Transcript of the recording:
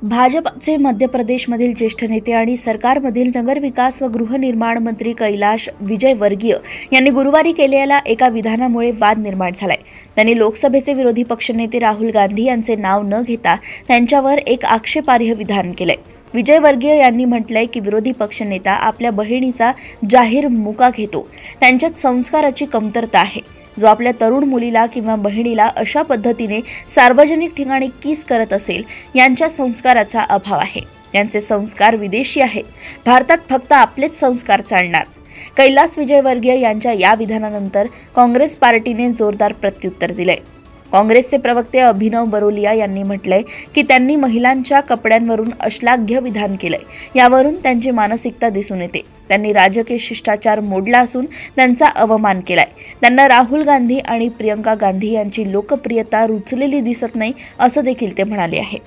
भाजपचे मध्य प्रदेशमधील ज्येष्ठ नेते आणि सरकारमधील नगरविकास व गृहनिर्माण मंत्री कैलाश विजयवर्गीय यांनी गुरुवारी केलेल्या एका विधानामुळे वाद निर्माण झालाय। त्यांनी लोकसभेचे विरोधी पक्षनेते राहुल गांधी यांचे नाव न घेता त्यांच्यावर एक आक्षेपार्ह विधान केलंय। विजयवर्गीय यांनी म्हटलंय की विरोधी पक्षनेता आपल्या बहिणीचा जाहीर मुका घेतो, त्यांच्यात संस्काराची कमतरता आहे। जो आपल्या तरुण मुलीला किंवा बहिणीला अशा पद्धतीने सार्वजनिक ठिकाणी किस करत असेल, यांच्या संस्काराचा अभाव आहे। त्यांचे संस्कार विदेशी आहेत, भारतात फक्त आपलेच संस्कार चालणार। कैलाश विजयवर्गीय यांच्या या विधानानंतर काँग्रेस पार्टीने जोरदार प्रत्युत्तर दिले। काँग्रेसचे प्रवक्ते अभिनव बरोलिया यांनी म्हटलंय की त्यांनी महिलांच्या कपड्यांवरून अश्लाघ्य विधान केलंय। यावरून त्यांची मानसिकता दिसून येते। त्यांनी राजकीय शिष्टाचार मोडला असून त्यांचा अवमान केलाय। त्यांना राहुल गांधी आणि प्रियंका गांधी यांची लोकप्रियता रुचलेली दिसत नाही, असं देखील ते म्हणाले आहे।